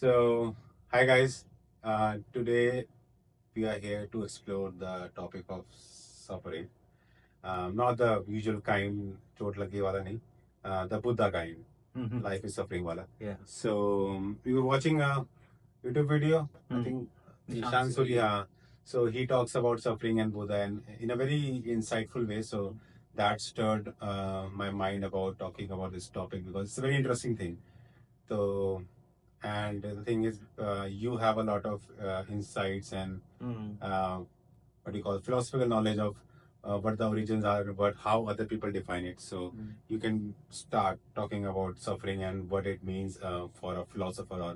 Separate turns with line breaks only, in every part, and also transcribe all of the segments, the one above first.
So, hi guys. Today we are here to explore the topic of suffering. Not the usual kind, chot lagi wala nahi. The Buddha kind. Life is suffering wala.
Yeah.
So, we were watching a YouTube video. I
Hmm.
think
Nishant
Nishan
Suri.
Suri. So he talks about suffering and Buddha, and in a very insightful way. So that stirred my mind about talking about this topic because it's a very interesting thing. So, and the thing is, you have a lot of insights and what do you call philosophical knowledge of what the origins are, but how other people define it. So you can start talking about suffering and what it means for a philosopher or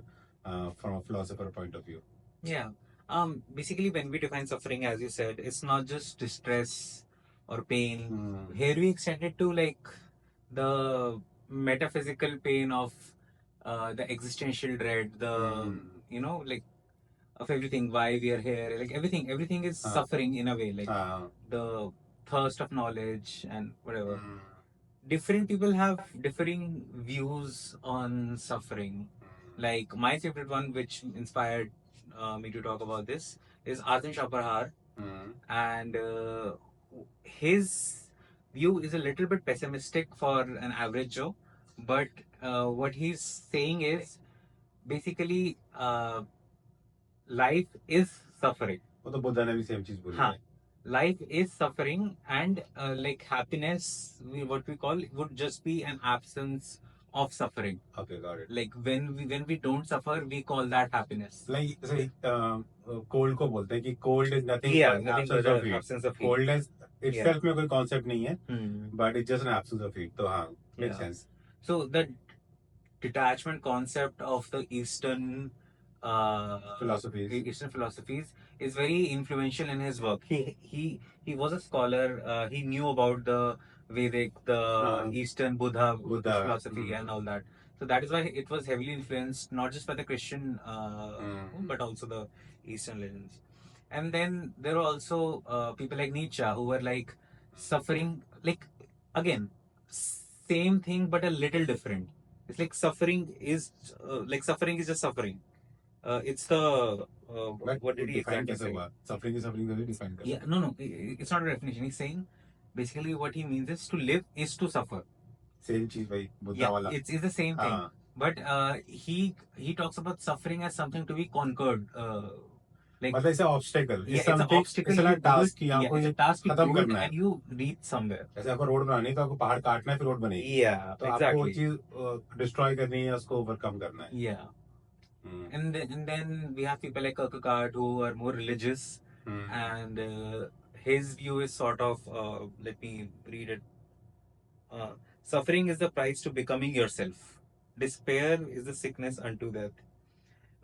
from a philosopher point of view.
Yeah. Basically, when we define suffering, as you said, it's not just distress or pain. Here we extend it to like the metaphysical pain of the existential dread, like of everything, why we are here, like everything is suffering in a way, like the thirst of knowledge and whatever. Different people have differing views on suffering. Like my favorite one, which inspired me to talk about this, is Arjun Shaparhar, and his view is a little bit pessimistic for an average Joe, but what he's saying is basically life is suffering.
वो तो बुद्धा ने भी same चीज बोली
हाँ,
है.
life is suffering, and like happiness, what we call, would just be an absence of suffering.
Okay, got it.
Like when we don't suffer, we call that happiness.
Like जैसे cold को बोलते हैं कि cold is nothing
Yeah,
but
nothing but
absence of
the
heat.
absence of heat.
Coldness
Yeah.
Itself में कोई concept नहीं है,
Hmm.
But it's just an absence of heat. तो हाँ, make
Yeah.
Sense.
So the detachment concept of the Eastern philosophies is very influential in his work. He was a scholar. He knew about the Vedic, the Eastern Buddha philosophy, and all that. So that is why it was heavily influenced not just by the Christian, but also the Eastern legends. And then there were also people like Nietzsche who were like suffering, like again, same thing but a little different. It's like suffering is just suffering. It's the what did he
define
exactly
कैसे
say?
हुआ? Suffering कैसे define कर?
Yeah, no, it's not a definition. He's saying basically what he means is to live is to suffer.
Same चीज भाई Buddha
Yeah,
वाला.
it's the same thing. But he talks about suffering as something to be conquered. Like
मतलब इसे obstacle
yeah, it's an obstacle.
It's
You do
task
it.
कि
Yeah,
आपको
it's
ये
a task you
खत्म
do it
करना है.
and you reach somewhere.
जैसे आपको रोड बनानी है तो आपको पहाड़ काटना है फिर रोड बनेगी.
Yeah,
तो आपको वो
exactly.
चीज डिस्ट्रॉय करनी है, उसको ओवरकम करना है.
Yeah. And then we have people like Kierkegaard who are more religious, and his view is sort of let me read it. Suffering is the price to becoming yourself. Despair is the sickness unto death.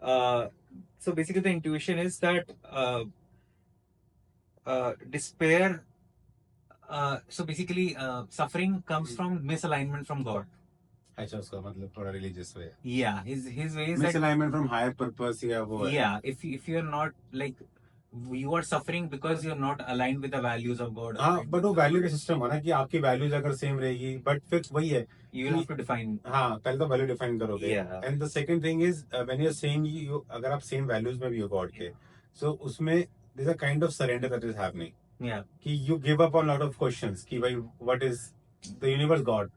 Uh, so basically, the intuition is that despair. So basically, suffering comes from misalignment from God.
अच्छा, उसका मतलब थोड़ा religious way.
Yeah, his way is that
misalignment from higher purpose या वो है.
yeah, if you're not like you are suffering because you're not aligned with the values of God.
हाँ, but वो value का सिस्टम है ना कि आपकी वैल्यूज अगर सेम रहेगी, बट फिर वही है
You will have to define.
हाँ, पहले तो वैल्यू डिफाइन करोगे.
Yeah.
And the second thing is when you are saying you, अगर आप सेम वैल्यूज में भी हो गॉड के, सो उसमें there is a kind of surrender that is happening.
Yeah.
कि you give up on lot of questions कि भाई what is the universe God,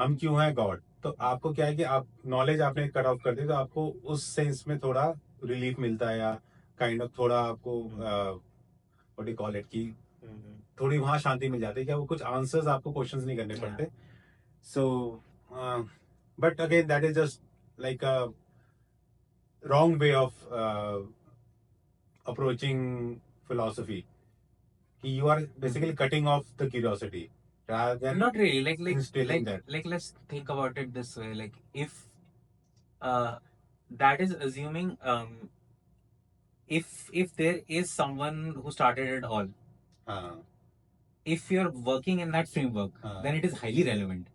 हम क्यों हैं गॉड. तो आपको क्या है कि आप नॉलेज आपने कट ऑफ कर दी, तो आपको उस सेंस में थोड़ा रिलीफ मिलता है, या काइंड ऑफ थोड़ा आपको व्हाट डू कॉल इट कि थोड़ी वहां शांति मिल जाती है कि वो कुछ आंसर्स आपको क्वेश्चंस नहीं करने पड़ते. So but again that is just like a wrong way of approaching philosophy कि you are basically cutting off the curiosity rather than
Not really.
instilling that.
Like let's think about it this way. Like if that is assuming if there is someone who started it all, if you're working in that framework, then it is highly relevant.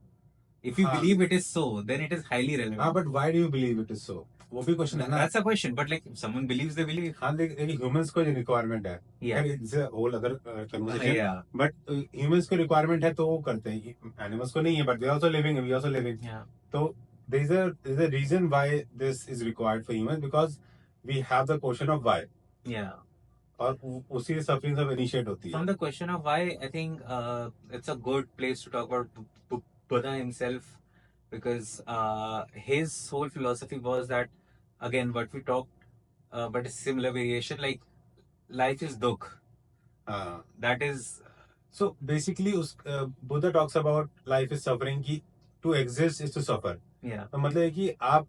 If you believe it is so, then it is highly relevant.
But why do you believe it is so? वो भी question है ना.
That's a question. But like if someone believes, they believe.
हाँ, देखिए humans को जो requirement है,
Yeah.
It's a whole other conversation.
Yeah.
But humans को रिक्वायरमेंट है तो वो करते हैं. एनिमल्स को नहीं है, but they also living, we also living.
Yeah.
तो there's a reason why this is required for humans, because we have the question of why,
Yeah.
और उसी से सफरिंग सब इनिशिएट होती
From
है.
the question of why, I think it's a good place to talk about Buddha himself, because his whole philosophy was that, again, what we talked, but a similar variation, like life is dukh.
हाँ.
That is,
So basically उस Buddha talks about life is suffering, कि to exist is to suffer.
yeah,
तो मतलब है कि आप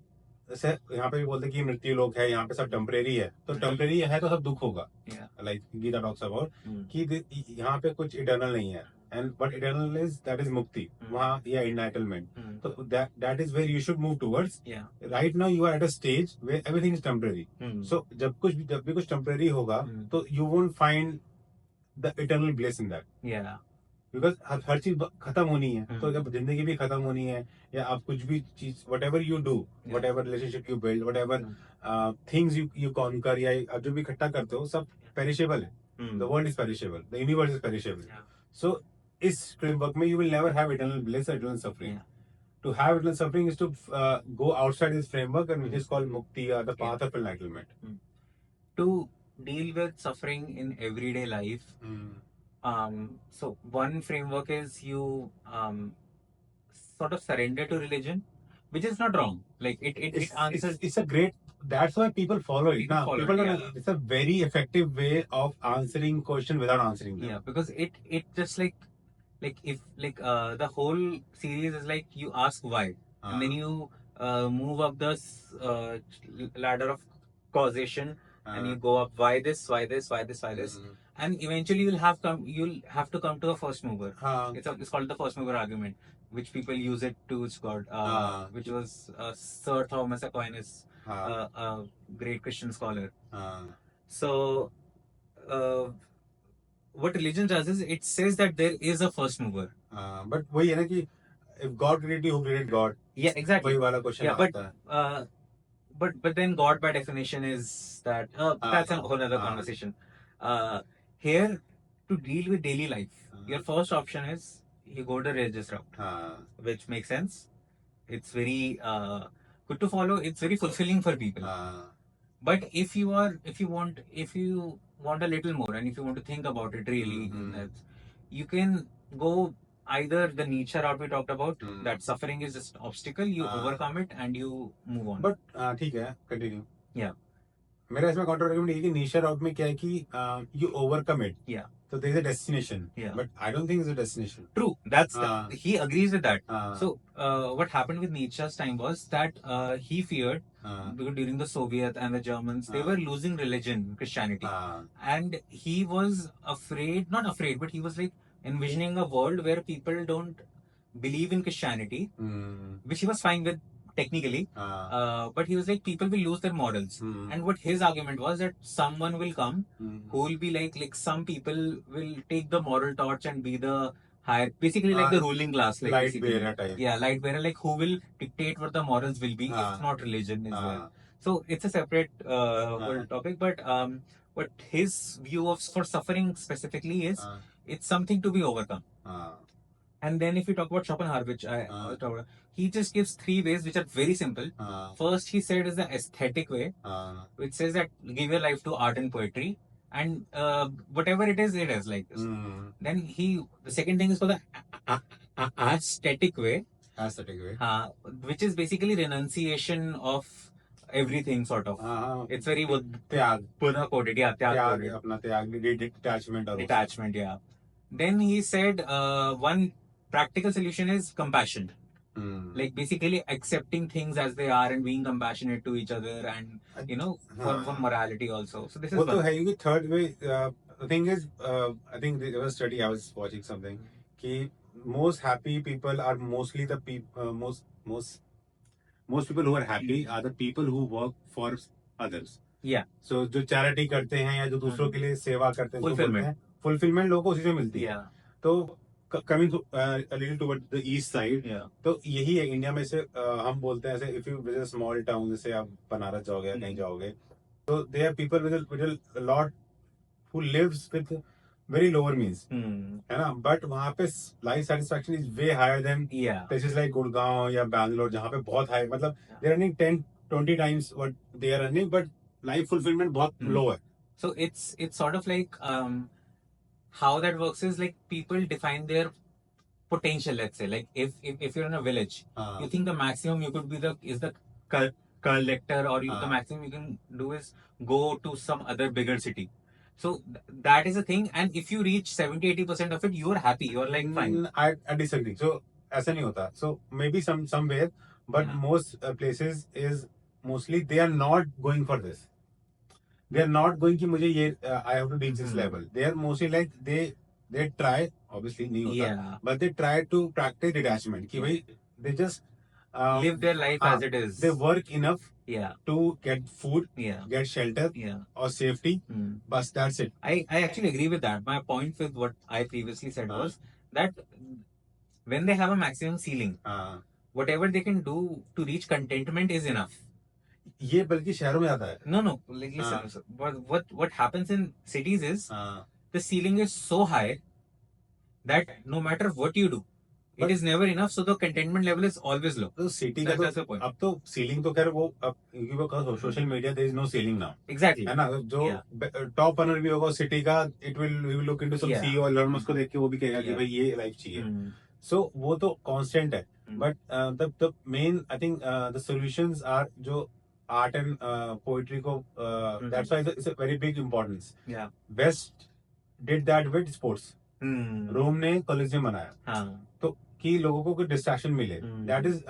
जैसे यहाँ पे भी बोलते हैं कि मृत्यु लोक है, यहाँ पे सब टेम्परेरी है, तो टेम्परेरी है तो सब दुख होगा.
yeah.
Like Gita talks about
Mm.
कि यहाँ पे कुछ इटर्नल नहीं है, and but eternal is that is mukti, वहाँ या इनलाइटनमेंट.
Mm.
तो that is where you should move towards.
Yeah.
Right now you are at a stage where everything is temporary.
Mm.
So जब भी कुछ टेम्परेरी होगा,
Mm.
तो you won't find the eternal bliss in that,
Yeah.
Because हर चीज खत्म होनी है.
हम्म.
तो जब जिंदगी भी खत्म होनी है, या आप कुछ भी चीज what ever you do,
Yeah.
What ever relationship you build, what ever things you conquer, या आप जो भी इकट्ठा करते हो, सब पेरिशेबल है.
Mm.
The world is perishable, the universe is perishable.
Yeah.
सो इस फ्रेमवर्क में you will never have eternal bliss, eternal suffering.
Yeah.
To have eternal suffering is to go outside this framework, and which
Mm.
is called mukti, or the path of enlightenment.
To deal with suffering in everyday life, so one framework is you sort of surrender to religion, which is not wrong. Like it answers.
It's a great. That's why people follow it.
People
Now,
follow
people
it,
don't.
yeah.
It's a very effective way of answering question without answering them.
Yeah, because it just like if like the whole series is like you ask why, and then you move up the ladder of causation, and you go up why this, why this, why this, why this, and eventually you'll have to come to a first mover. It's called the first mover argument, which people use it to God, which was Sir Thomas Aquinas, a great Christian scholar. So what religion does is it says that there is a first mover.
But वही है ना कि if God created you, who created God?
Yeah, exactly.
वही वाला question
Yeah,
आता है.
but then God by definition is that that's a whole other conversation. Here, to deal with daily life, your first option is you go the religious route, which makes sense. It's very good to follow. It's very fulfilling for people. But if you want a little more, and if you want to think about it really, you can go either the Nietzsche route we talked about, that suffering is just obstacle, you overcome it and you move on.
But ठीक है, continue.
Yeah.
मेरा इसमें counter argument ये कि नीशा राउट में क्या है कि you overcome it.
Yeah.
So there is a destination.
Yeah.
But I don't think it's a destination.
True. He agrees with that. So what happened with Nietzsche's time was that he feared because during the Soviet and the Germans, they were losing religion, Christianity, and he was afraid, not afraid, but he was like envisioning a world where people don't believe in Christianity, which he was fine with technically, but he was like people will lose their morals. And what his argument was that someone will come who will be like some people will take the moral torch and be the higher, basically like the ruling class, like
light bearer type.
Yeah, light bearer, like who will dictate what the morals will be if not religion is there. So it's a separate whole topic, but what his view of for suffering specifically is it's something to be overcome. And then if you talk about Schopenhauer, which I talked about, he just gives 3 ways which are very simple. First, he said is the aesthetic way, which says that give your life to art and poetry, and whatever it is like. Then the second thing is for the aesthetic way, which is basically renunciation of everything sort of. It's very Buddha quoted, yeah, detachment, yeah. Then he said one practical solution is compassion. Like basically accepting things as they are and being compassionate to each other, and for morality also. So this is
one. Third way, the thing is, I think there was a study I was watching something. Ki most happy people are mostly the people. Most people who are happy are the people who work for others.
Yeah.
So जो charity करते हैं या जो दूसरों के लिए सेवा करते हैं, fulfillment लोगों को उसी से मिलती है. तो coming a little toward the east side, तो यही है इंडिया में से हम बोलते हैं ऐसे if you visit a small town, जैसे आप बनारस जाओगे या कहीं जाओगे, तो there are people with a lot who lives with very lower means,
Hmm.
है ना. But वहाँ पे life satisfaction is way higher than
Yeah.
places like Gurgaon या Bangalore जहाँ पे बहुत high, मतलब they're earning 10-20 times what they are earning, but life fulfillment बहुत low है.
So it's sort of like how that works is like people define their potential. Let's say like if you're in a village, you think the maximum you could be is the collector, or the maximum you can do is go to some other bigger city. So that is a thing, and if you reach 70-80% of it, you're happy, you're like fine.
I disagree. So ऐसा नहीं होता. So maybe somewhere, but most places is mostly they are not going for this. They are not going कि मुझे ये I have to reach this level. They are mostly like they try, obviously नहीं होता, but they try to practice detachment कि भाई they just
live their life as it is.
They work enough
Yeah.
to get food, get shelter, or safety. But that's it.
I actually agree with that. My point with what I previously said was that when they have a maximum ceiling, whatever they can do to reach contentment is enough.
ये बल्कि शहरों में आता है.
No, like listen. What happens in cities is the ceiling is so high that no matter what you do, it is never enough. So the contentment level is always low.
तो city का
That's the point.
अब तो ceiling तो खैर वो अब क्योंकि वो social media there is no ceiling now.
Exactly.
है ना. जो टॉप अर्नर भी होगा सिटी का, it will look into some CEO और इलॉन मस्क को देख के वो भी कहेगा कि भाई ये लाइफ चाहिए. सो वो तो कांस्टेंट है. But the main I think the solutions are जो आर्ट एंड पोएट्री को, that's why it's a very big importance. West did that with sports. Rome ने कॉलेजियम बनाया तो कि लोगों को कोई डिस्ट्रैक्शन मिले. That is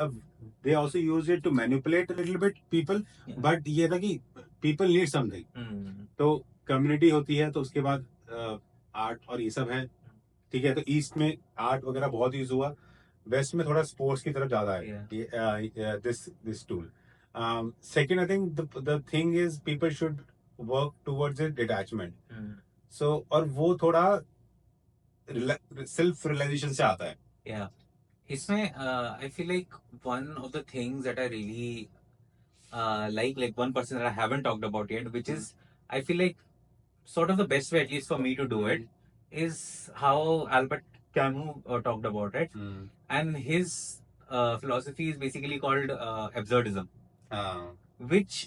they also use it to manipulate a little bit people. But ये था कि पीपल नीड समथिंग. तो कम्युनिटी होती है, तो उसके बाद आर्ट और ये सब है. ठीक है. तो ईस्ट में आर्ट वगैरह बहुत यूज हुआ. वेस्ट में थोड़ा स्पोर्ट्स की तरफ ज्यादा है this tool. Second, I think the thing is people should work towards it detachment. So और वो थोड़ा सेल्फ रियलाइजेशन से आता है.
Yeah. इसमें I feel like one of the things that I really like one person that I haven't talked about yet, which is I feel like sort of the best way, at least for me, to do it is how Albert Camus talked about it. And his philosophy is basically called absurdism, which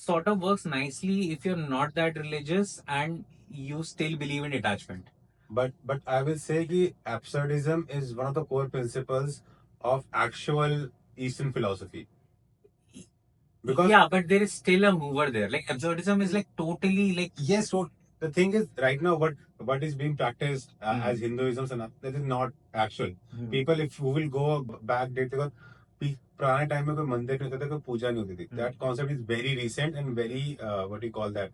sort of works nicely if you're not that religious and you still believe in detachment.
But I will say कि absurdism is one of the core principles of actual Eastern philosophy. Because
but there is still a mover there. Like absurdism is like totally like
yes. So the thing is, right now, what is being practiced as Hinduism and that is not actual. People, if who will go back, देखो पुराने time में कोई मंदिर नहीं होता था, कोई पूजा नहीं होती थी. That concept is very recent and very what do you call that?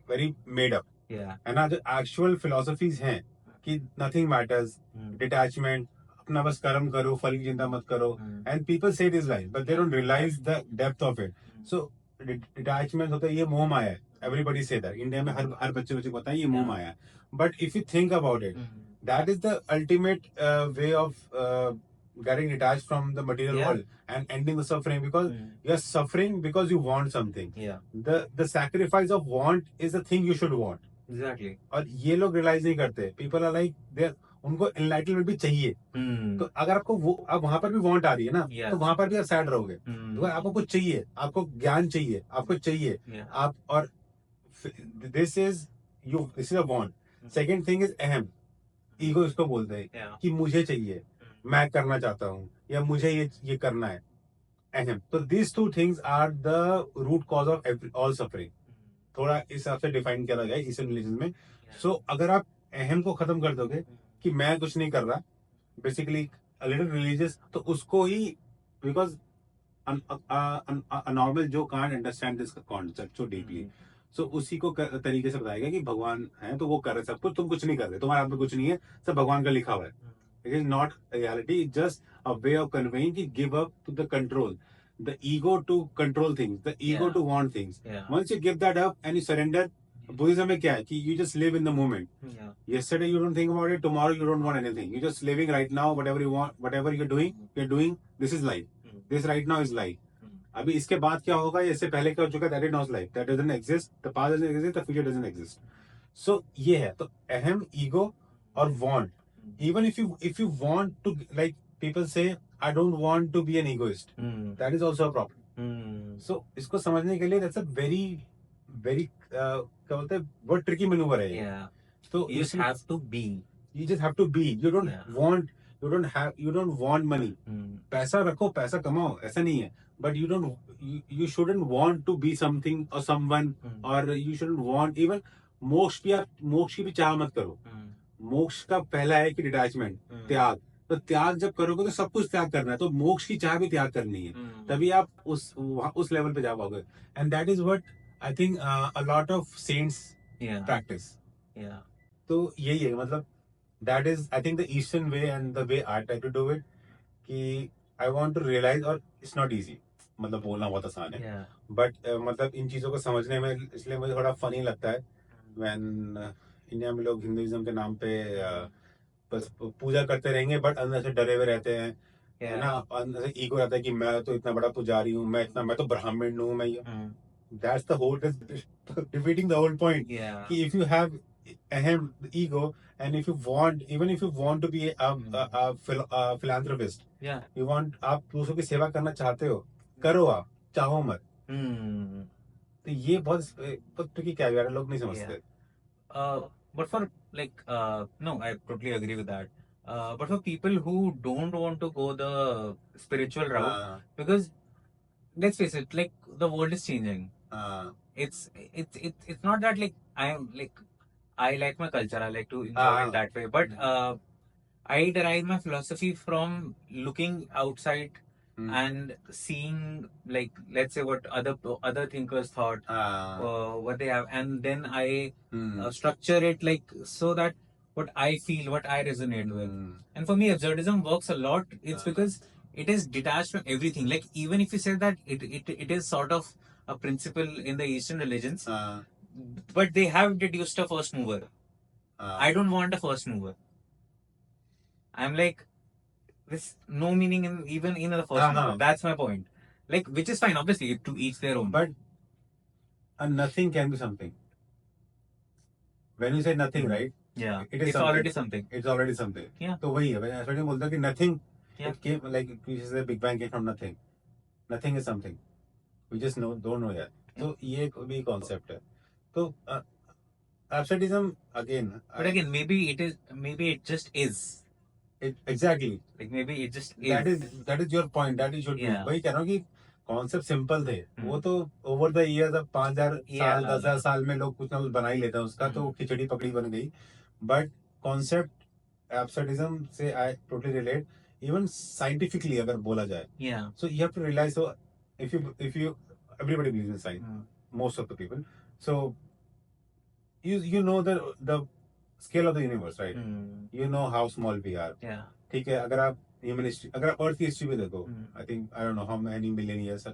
Very made up. है ना. जो एक्चुअल फिलोसफीज हैं कि नथिंग मैटर्स, डिटैचमेंट, अपना बस कर्म करो, फल की चिंता मत करो. एंड पीपल से this life but they don't realize the depth of it. So detachment होता है, ये मोह माया है. Everybody say that. इंडिया में हर बच्चे को पता है ये मोह माया है. But if you think about it, that is the ultimate way of getting detached from the material world and ending the suffering, because you're suffering because you want something. The sacrifice of want is the thing you should want.
Exactly.
और ये लोग realise नहीं करते. People are like there, उनको enlightenment भी चाहिए. तो अगर आपको वो अब वहां पर भी वांट आ रही है ना, तो वहां पर भी आप सैड रहोगे. तो आपको कुछ चाहिए, आपको ज्ञान चाहिए, आपको चाहिए आप. और this is a want. Second thing is अहम. ईगो इसको बोलते हैं कि मुझे चाहिए, मैं करना चाहता हूँ, या मुझे ये करना है. अहम. तो this two things are the root cause of all suffering. थोड़ा इस हिसाब से डिफाइन किया गया है इस रिलीजन में. सो अगर आप अहम को खत्म कर दोगे कि मैं कुछ नहीं कर रहा, बेसिकली लिटिल रिलीजियस, तो उसको ही, बिकॉज नॉर्मल जो can't understand this concept so deeply, so उसी को तरीके से बताएगा कि भगवान है तो वो कर रहे सब कुछ, तुम कुछ नहीं कर रहे, तुम्हारे हाथ में कुछ नहीं है, सब भगवान का लिखा हुआ है. It is not reality, just a way of conveying कि give up to the control, the ego to control things, the ego to want things. Once you give that up and you surrender, Buddhism में क्या है कि you just live in the moment. Yesterday you don't think about it, tomorrow you don't want anything. You're just living right now, whatever you want, whatever you're doing. This is life. This right now is life. अभी इसके बाद क्या होगा, इससे पहले क्या हो चुका, that is not life. That doesn't exist. The past doesn't exist. The future doesn't exist. सो ये है, तो अहम, ईगो और want. Even if you want to, like people say, I don't want to be an egoist. That is also a problem. So इसको समझने के लिए that's a very क्या बोलते हैं, बहुत tricky maneuver है ये.
Yeah.
तो
You just have to be.
you just have to be. You don't
Yeah.
want, you don't want money. पैसा रखो, पैसा कमाओ, ऐसा नहीं है. But you shouldn't want to be something or someone, or you shouldn't want even मोक्ष की भी चाह मत करो. मोक्ष का पहला है कि डिटैचमेंट, त्याग. तो त्याग जब करोगे तो सब कुछ त्याग करना है, तो मोक्ष की चाह भी त्याग करनी है, तभी आप उस लेवल पे जा पाओगे. And that is what I think a lot of saints practice. तो यही है, मतलब that is I think the eastern way and the way I try to do it, कि आई वांट टू रियलाइज. और it's not easy, मतलब बोलना बहुत आसान है, बट मतलब इन चीजों को समझने में इसलिए मुझे थोड़ा फनी लगता है व्हेन इंडिया में लोग हिंदुइज्म के नाम पे बस पूजा करते रहेंगे, बट अंदर से डरे हुए रहते हैं, है ना. अंदर से ईगो रहता है कि मैं तो इतना बड़ा पुजारी हूँ, मैं तो ब्राह्मण हूँ, मैं. That's the whole, defeating the whole point, कि इफ यू हैव अहम, ego, and if you want, even if you want to be a philanthropist, you want, आप दूसरों की सेवा करना चाहते हो, करो, आप चाहो मत. तो ये बहुत ट्रिकी क्या है, लोग नहीं समझते.
But for no, I totally agree with that. But for people who don't want to go the spiritual route, because let's face it, like the world is changing. It's not that like I like my culture, I like to enjoy it that way. But I derive my philosophy from looking outside and seeing, like, let's say what other thinkers thought, what they have, and then I structure it like so that what I feel, what I resonate with. And for me, absurdism works a lot. It's because it is detached from everything. Like, even if you say that it is sort of a principle in the Eastern religions, but they have introduced a first mover. I don't want a first mover. I'm like, this no meaning even in the first mover. That's my point. Like, which is fine, obviously, to each their own.
But a nothing can be something. When you say nothing, right?
Yeah,
it is
it's
something.
already something.
It's already something.
Yeah.
तो वही है, मैं ऐसा बोलता कि nothing.
Yeah.
It came like you say Big Bang came from nothing. Nothing is something. We just don't know yet. तो ये भी concept है. तो absurdism again.
But again, maybe it just is.
Exactly.
Like maybe it just is.
That is your point. That is should be.
Yeah.
वही कह रहा हूँ कि कॉन्सेप्ट सिंपल थे, वो तो ओवर द इयर्स, अब 5,000 साल 10,000 साल में लोग कुछ ना कुछ बना ही लेते हैं उसका, तो खिचड़ी पकड़ी बन गई. बट कॉन्सेप्ट एब्सर्डिज्म से I totally relate, even scientifically अगर बोला जाए. So you have to realize, so if you everybody believes in science, most of the people, so you know the scale of the universe, right? You know how small we are. ठीक है, अगर आप human history, अगर आप अर्थ की history भी देखो, I think I don't know how many million years,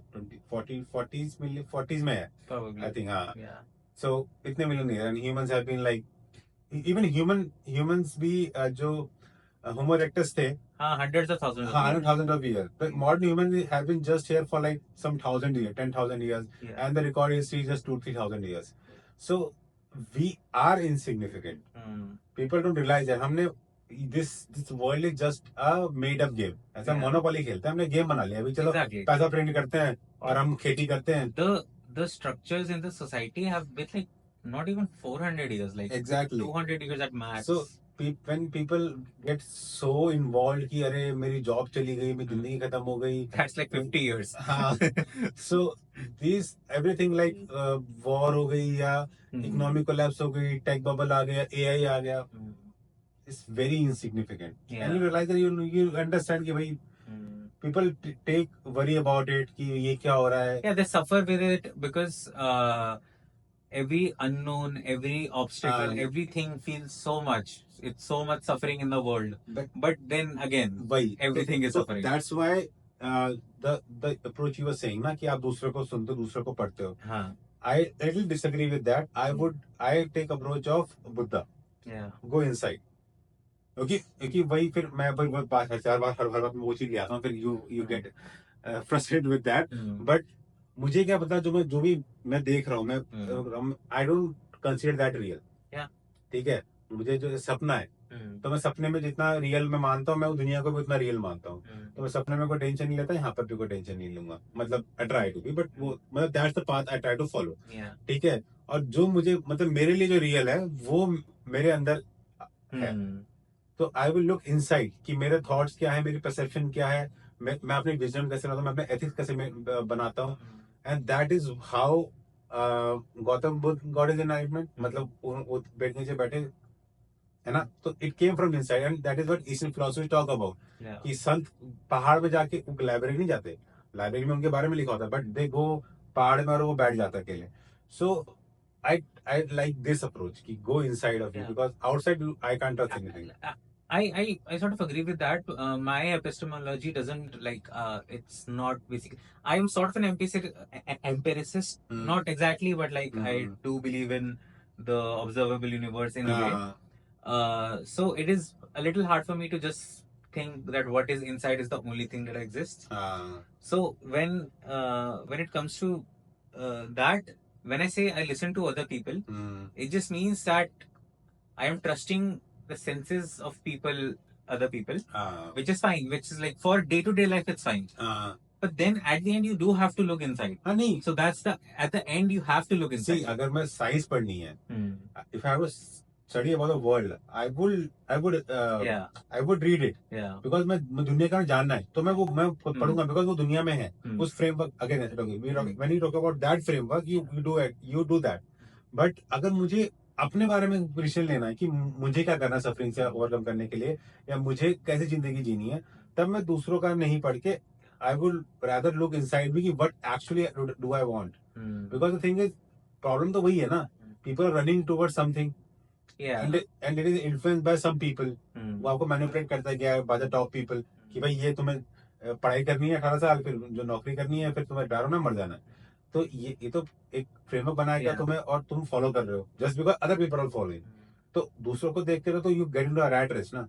40s में है, आई थिंक. हाँ, सो इतने million year, and humans have been like, even humans भी जो होमो इरेक्टस थे,
hundreds of thousands.
Thousands of years. The modern humans have been just here for like some 1,000 years, 10,000 years, and the record history is just 2,000-3,000 years. So we are insignificant. People don't realize that हमने this world is just a made up game. ऐसा monopoly खेलते हैं, हमने game बना लिया, अभी चलो पैसा प्रिंट करते हैं और हम खेती करते हैं.
The structures in the society have been like not even 400 years, like
exactly
200 years at max.
So when people get so involved कि अरे मेरी जॉब चली गई, मेरी जिंदगी खत्म हो गई,
that's like 50 years.
हाँ. So these everything like war हो गई, या इकोनॉमिक कोलैप्स हो गई, टेक बबल आ गया, एआई आ गया, it's very insignificant. And you realize that you understand कि भाई people take worry about it कि ये क्या हो रहा है.
Yeah, they suffer with it because every unknown, every obstacle, everything feels so much. It's so much suffering in the world. But then again, everything is suffering.
That's why the approach you were saying ना कि आप दूसरे को सुनते हो, दूसरे को पढ़ते हो.
हाँ.
I little disagree with that. I take approach of Buddha.
Yeah.
Go inside. क्योंकि वही फिर मैं हर बार में वो चीज ले आता हूँ, फिर you get frustrated with that. But मुझे क्या पता, जो भी मैं देख रहा हूँ, मैं I don't consider that real.
Yeah.
ठीक है, मुझे जो सपना है, तो मैं सपने में जितना रियल में मानता हूँ, मैं वो दुनिया को भी उतना रियल मानता हूँ। तो मैं सपने में कोई टेंशन नहीं लेता, यहाँ पर भी कोई टेंशन नहीं लूंगा, मतलब I try to be, but वो मतलब that's the path I try to follow.
Yeah.
ठीक है, और जो मुझे मतलब मेरे लिए जो रियल है वो मेरे अंदर है। तो आई विल लुक इनसाइड कि मेरे थॉट्स क्या है, मेरी परसेप्शन क्या है, मैं अपनी विजन कैसे बनाता हूँ, मैं अपने एथिक्स कैसे बनाता हूँ। And that is how Gautam Buddha God is enlightenment, मतलब वो बैठने से बैठे, है ना। तो it came from inside and that is what eastern philosophy talk about.
Yeah.
कि संत पहाड़ में जाके लाइब्रेरी नहीं जाते, लाइब्रेरी में उनके बारे में लिखा होता है, बट दे गो पहाड़ में और वो बैठ जाता है अकेले। सो आई लाइक दिस अप्रोच कि go inside of you,
Yeah.
Because outside I can't trust anything.
I sort of agree with that. My epistemology doesn't like it's not basically. I'm sort of an empiricist, not exactly, but like I do believe in the observable universe in a way. So it is a little hard for me to just think that what is inside is the only thing that exists. So when it comes to that, when I say I listen to other people, it just means that I am trusting the senses of people, other people, which is fine. Which is like for day to day life, it's fine. But then at the end, you do have to look inside.
हाँ नहीं,
So that's the at the end you have to look
see,
inside.
अगर मैं science पढ़नी है, if I was study about the world,
Yeah.
I would read it,
Yeah.
because मैं दुनिया का जानना है, तो मैं पढ़ूंगा, because वो दुनिया में है, उस framework again when you talk about that framework, you do that, but अगर मुझे अपने बारे में डिसीजन लेना है कि मुझे क्या करना है सफरिंग से ओवरकम करने के लिए, या मुझे कैसी जिंदगी जीनी है, तब मैं दूसरों का नहीं पढ़ के I would rather look inside me कि what actually do I want, because the thing is problem तो वही है ना, people are running towards something and it is influenced by some people. वो आपको मैनिपुलेट करता गया बाय द टॉप पीपल कि भाई ये तुम्हें पढ़ाई करनी है 18 साल, फिर जो नौकरी करनी है, फिर तुम्हें डरो ना मर जाना है। तो ये तो एक फ्रेमवर्क बनाया गया तुम्हें, और तुम फॉलो कर रहे हो just because other people are following. तो दूसरों को देखते रहो तो you get into a rat race ना।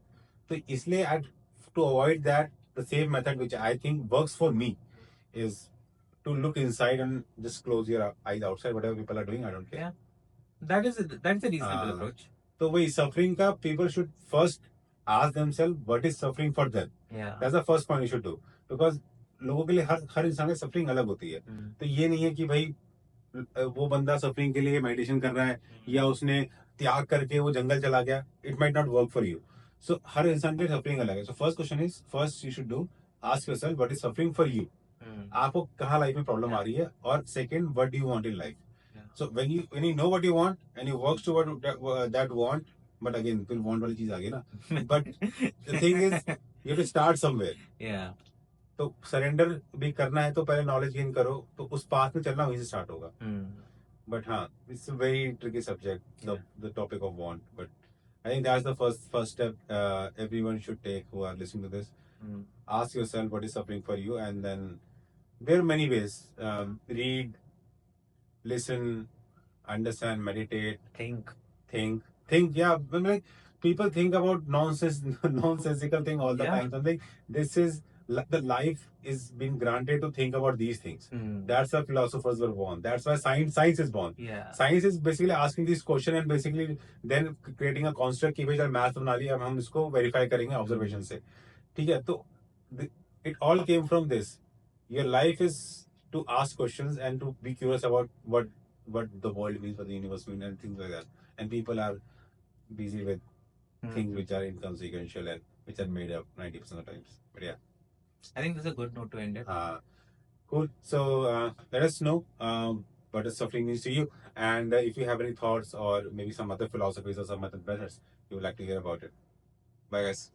तो इसलिए I to avoid that, the same method which I think works for me is to look inside and just close your eyes outside, whatever people are doing, I don't care.
Yeah. That's a reasonable approach.
तो वही suffering का, people should first ask themselves what is suffering for them.
Yeah.
That's the first point you should do, because लोगों के लिए हर इंसान की suffering अलग होती है। तो ये नहीं है कि भाई वो बंदा सफरिंग के लिए मेडिटेशन कर रहा है, या उसने त्याग करके वो जंगल चला गया, it might not work for you. So हर इंसान की सफरिंग अलग है। So first question is, first you should do ask yourself what is suffering for you, आपको कहाँ लाइफ में प्रॉब्लम आ रही है, और second what do you want in life. So when you know what you want and you work toward that want, but again फिर want वाली चीज आ गई ना, but the thing is you have to start somewhere. तो surrender भी करना है तो पहले नॉलेज गेन करो, तो उस पाथ में चलना वहीं से स्टार्ट होगा। बट हाँ, it's a very tricky subject, the topic of want, but I think that's the first step everyone should take who are listening to this. Ask yourself what is suffering for you, and then there are many ways. Read, listen, understand, meditate, think. Yeah, I mean, like people think about nonsensical thing all the time. Something, this is the life is being granted to think about these things. That's why philosophers were born. That's why science is born.
Yeah.
Science is basically asking this question and basically then creating a construct कि भाई चल math बना लिया, अब हम इसको verify करेंगे observation से। ठीक है, तो it all came from this. Your life is to ask questions and to be curious about what the world means, what the universe means, and things like that. And people are busy with things which are inconsequential and which are made up 90% of the times. But yeah,
I think this is a good note to end it.
Cool. So let us know what is suffering means to you, and if you have any thoughts or maybe some other philosophies or some other methods you would like to hear about it. Bye guys.